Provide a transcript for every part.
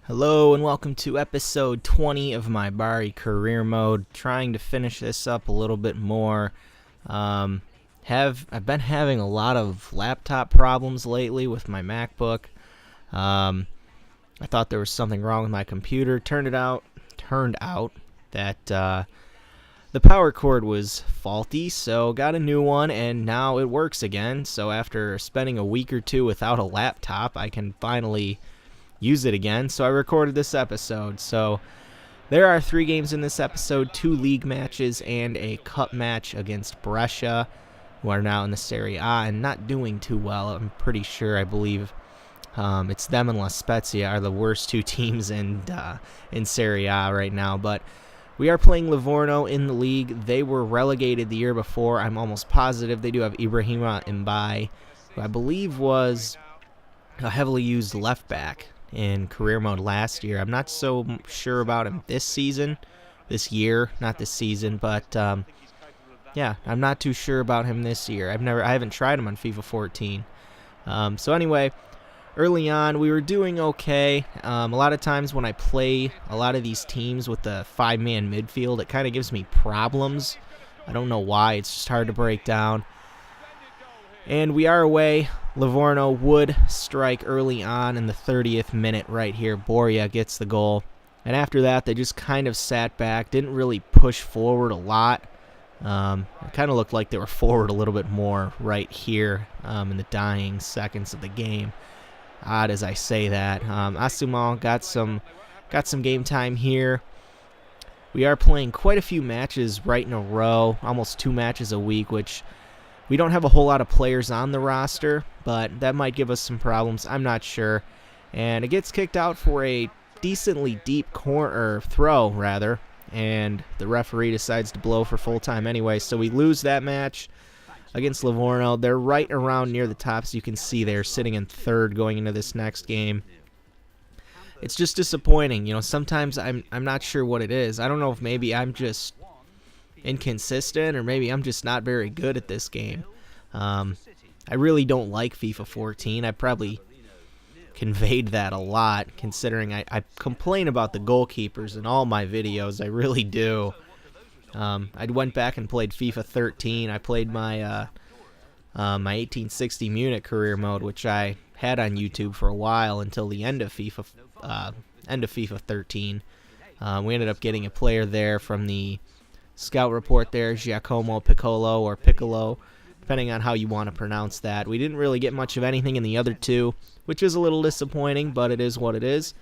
Hello and welcome to episode 20 of my Bari career mode. Trying to finish this up a little bit more. I've been having a lot of laptop problems lately with my MacBook. I thought there was something wrong with my computer. Turned out that the power cord was faulty, so got a new one and now it works again. So after spending a week or two without a laptop, I can finally use it again. So I recorded this episode. So there are 3 games in this episode, 2 league matches and a cup match against Brescia, who are now in the Serie A and not doing too well. I'm pretty sure, I believe it's them and La Spezia are the worst 2 teams in Serie A right now. But we are playing Livorno in the league. They were relegated the year before. I'm almost positive they do have Ibrahima Mbai, who I believe was a heavily used left back in career mode last year. I'm not so sure about him this year, not this season, but yeah, I'm not too sure about him this year. I haven't tried him on FIFA 14. So anyway, early on we were doing okay. A lot of times when I play a lot of these teams with the 5-man midfield, it kind of gives me problems. I don't know why. It's just hard to break down. And we are away. Livorno would strike early on in the 30th minute right here. Boria gets the goal. And after that, they just kind of sat back, didn't really push forward a lot. It kind of looked like they were forward a little bit more right here in the dying seconds of the game. Odd as I say that. Asuman got some game time here. We are playing quite a few matches right in a row, almost 2 matches a week, which we don't have a whole lot of players on the roster, but that might give us some problems. I'm not sure. And it gets kicked out for a decently deep throw, rather, and the referee decides to blow for full time anyway. So we lose that match against Livorno. They're right around near the top, so you can see they're sitting in 3rd going into this next game. It's just disappointing. You know, sometimes I'm not sure what it is. I don't know if maybe I'm just inconsistent or maybe I'm just not very good at this game. I really don't like FIFA 14. I probably conveyed that a lot, considering I complain about the goalkeepers in all my videos. I really do. I went back and played FIFA 13. I played my my 1860 Munich career mode, which I had on YouTube for a while until the end of FIFA 13. We ended up getting a player there from the scout report there, Giacomo Piccolo, depending on how you want to pronounce that. We didn't really get much of anything in the other 2, which is a little disappointing, but it is what it is.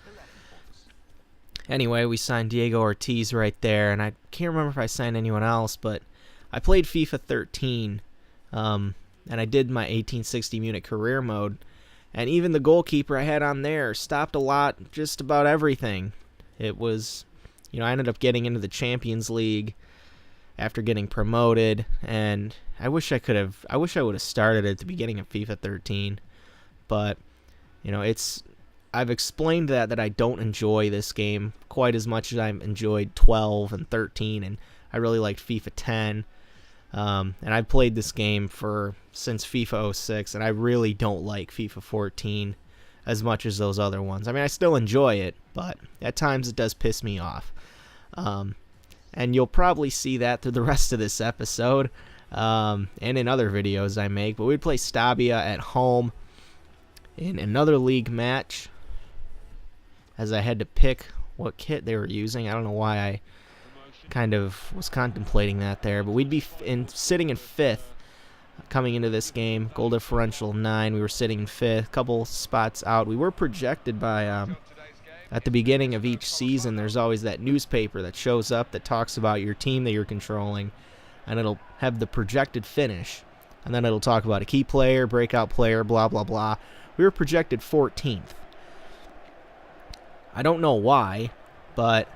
Anyway, we signed Diego Ortiz right there, and I can't remember if I signed anyone else, but I played FIFA 13, and I did my 1860 Munich career mode, and even the goalkeeper I had on there stopped a lot, just about everything. It was, I ended up getting into the Champions League after getting promoted, and I wish I would have started at the beginning of FIFA 13, but I've explained that I don't enjoy this game quite as much as I've enjoyed 12 and 13, and I really liked FIFA 10, and I've played this game since FIFA 06, and I really don't like FIFA 14 as much as those other ones. I mean, I still enjoy it, but at times it does piss me off. And you'll probably see that through the rest of this episode and in other videos I make. But we'd play Stabia at home in another league match, as I had to pick what kit they were using. I don't know why I kind of was contemplating that there. But we'd be sitting in 5th coming into this game. Goal differential 9. We were sitting in 5th, a couple spots out. We were projected by at the beginning of each season, there's always that newspaper that shows up that talks about your team that you're controlling, and it'll have the projected finish, and then it'll talk about a key player, breakout player, blah, blah, blah. We were projected 14th. I don't know why, but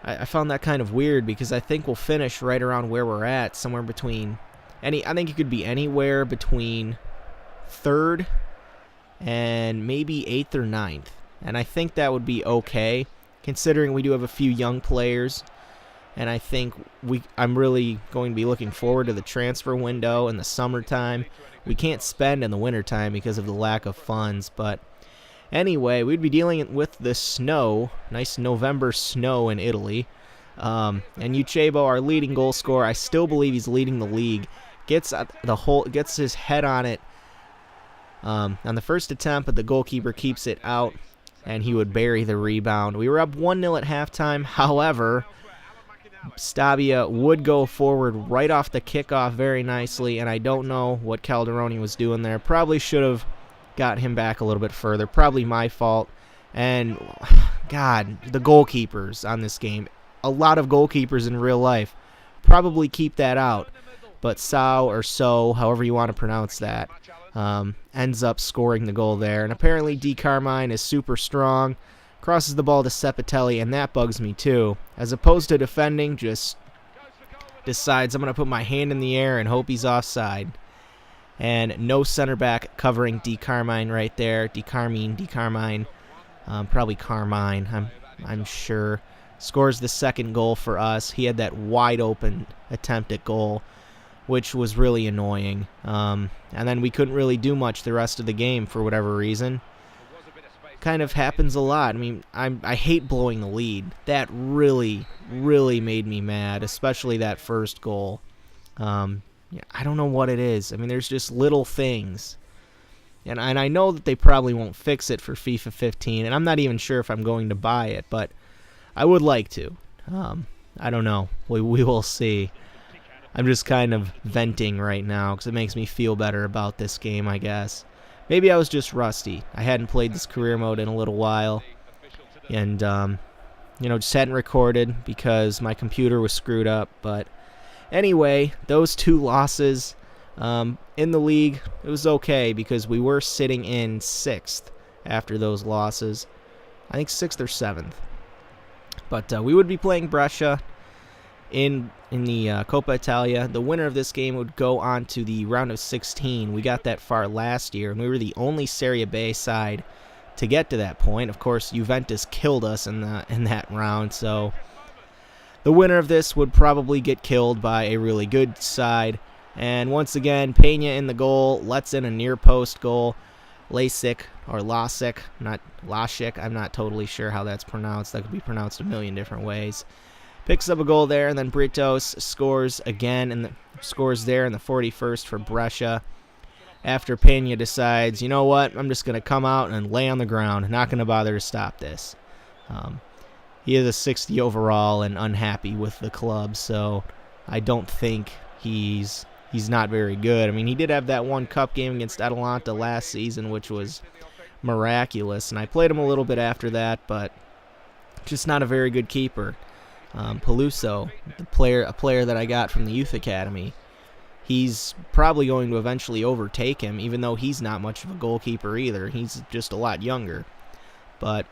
I found that kind of weird, because I think we'll finish right around where we're at, somewhere between I think it could be anywhere between 3rd and maybe 8th or 9th. And I think that would be okay, considering we do have a few young players. And I think I'm really going to be looking forward to the transfer window in the summertime. We can't spend in the wintertime because of the lack of funds, but Anyway, we'd be dealing with the snow, nice November snow in Italy. And Uchebo, our leading goal scorer, I still believe he's leading the league, gets his head on it on the first attempt, but the goalkeeper keeps it out, and he would bury the rebound. We were up 1-0 at halftime. However, Stabia would go forward right off the kickoff very nicely, and I don't know what Calderoni was doing there. Probably should have got him back a little bit further. Probably my fault. And, God, the goalkeepers on this game. A lot of goalkeepers in real life. Probably keep that out. But Sao, or So, however you want to pronounce that, ends up scoring the goal there. And apparently D. Carmine is super strong. Crosses the ball to Cepatelli, and that bugs me too. As opposed to defending, just decides I'm going to put my hand in the air and hope he's offside. And no center back covering D. Carmine right there. D. Carmine, probably Carmine, I'm sure. Scores the second goal for us. He had that wide open attempt at goal, which was really annoying. And then we couldn't really do much the rest of the game for whatever reason. Kind of happens a lot. I mean, I hate blowing the lead. That really, really made me mad, especially that first goal. I don't know what it is. I mean, there's just little things. And I know that they probably won't fix it for FIFA 15, and I'm not even sure if I'm going to buy it, but I would like to. I don't know. We will see. I'm just kind of venting right now because it makes me feel better about this game, I guess. Maybe I was just rusty. I hadn't played this career mode in a little while. And, just hadn't recorded because my computer was screwed up. But anyway, those two losses in the league, it was okay because we were sitting in 6th after those losses. I think 6th or 7th. But we would be playing Brescia in the Coppa Italia. The winner of this game would go on to the round of 16. We got that far last year, and we were the only Serie B side to get to that point. Of course, Juventus killed us in that round, so the winner of this would probably get killed by a really good side. And once again, Pena in the goal, lets in a near post goal. Lasik, not Lasik, I'm not totally sure how that's pronounced. That could be pronounced a million different ways. Picks up a goal there, and then Britos scores again, and scores there in the 41st for Brescia. After Pena decides, you know what, I'm just going to come out and lay on the ground. Not going to bother to stop this. He is a 60 overall and unhappy with the club, so I don't think he's not very good. I mean, he did have that one cup game against Atalanta last season, which was miraculous, and I played him a little bit after that, but just not a very good keeper. Peluso, a player that I got from the youth academy, he's probably going to eventually overtake him, even though he's not much of a goalkeeper either. He's just a lot younger. But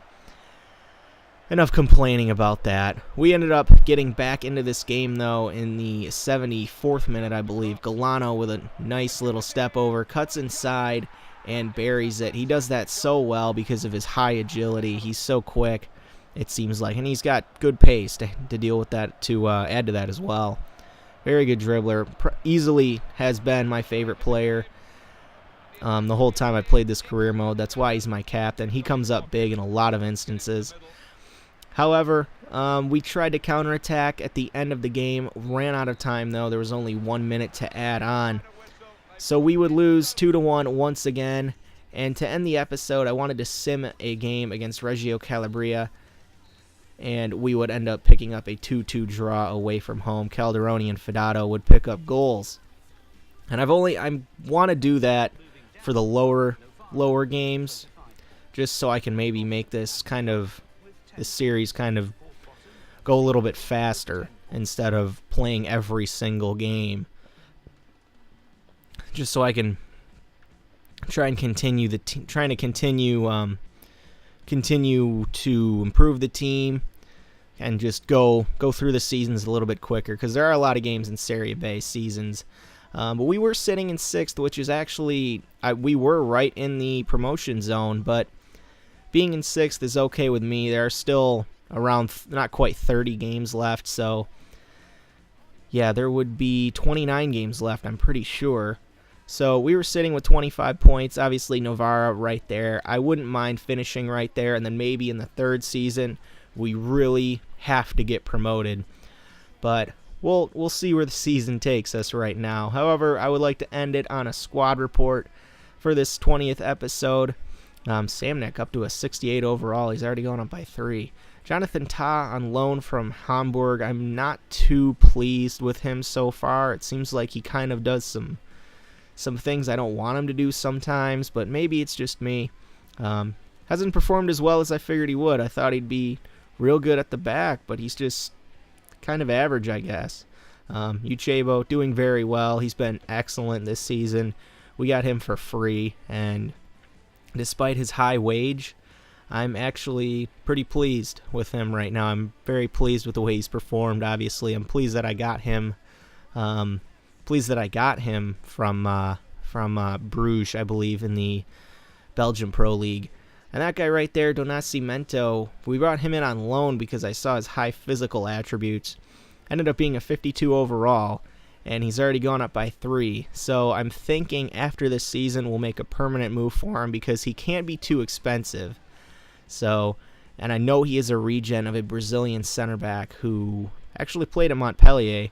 enough complaining about that. We ended up getting back into this game, though, in the 74th minute, I believe. Galano with a nice little step over, cuts inside, and buries it. He does that so well because of his high agility. He's so quick, it seems like. And he's got good pace to deal with that, to add to that as well. Very good dribbler. Easily has been my favorite player the whole time I played this career mode. That's why he's my captain. He comes up big in a lot of instances. However, we tried to counterattack at the end of the game. Ran out of time, though. There was only 1 minute to add on. So we would lose 2-1 once again. And to end the episode, I wanted to sim a game against Reggio Calabria, and we would end up picking up a 2-2 draw away from home. Calderoni and Fidato would pick up goals. And I want to do that for the lower games, just so I can maybe make this series kind of go a little bit faster instead of playing every single game. Just so I can try and continue continue to improve the team and just go through the seasons a little bit quicker, because there are a lot of games in Serie B seasons. But we were sitting in 6th, which is actually, we were right in the promotion zone, but being in 6th is okay with me. There are still around not quite 30 games left, so yeah, there would be 29 games left, I'm pretty sure. So we were sitting with 25 points. Obviously, Novara right there. I wouldn't mind finishing right there, and then maybe in the third season, we really have to get promoted. But we'll see where the season takes us right now. However, I would like to end it on a squad report for this 20th episode. Samnek up to a 68 overall. He's already going up by 3. Jonathan Tah on loan from Hamburg. I'm not too pleased with him so far. It seems like he kind of does some things I don't want him to do sometimes, but maybe it's just me. Hasn't performed as well as I figured he would. I thought he'd be real good at the back, but he's just kind of average, I guess. Uchebo doing very well. He's been excellent this season. We got him for free, and despite his high wage, I'm actually pretty pleased with him right now. I'm very pleased with the way he's performed. Obviously, I'm pleased that I got him. From Bruges, I believe, in the Belgian Pro League. And that guy right there, Donacimento, we brought him in on loan because I saw his high physical attributes. Ended up being a 52 overall, and he's already gone up by 3. So I'm thinking after this season we'll make a permanent move for him because he can't be too expensive. So, and I know he is a regen of a Brazilian center back who actually played at Montpellier.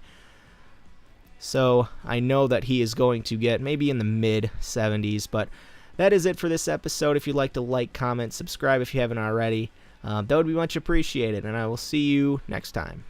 So I know that he is going to get maybe in the mid-70s. But that is it for this episode. If you'd like to like, comment, subscribe if you haven't already, that would be much appreciated. And I will see you next time.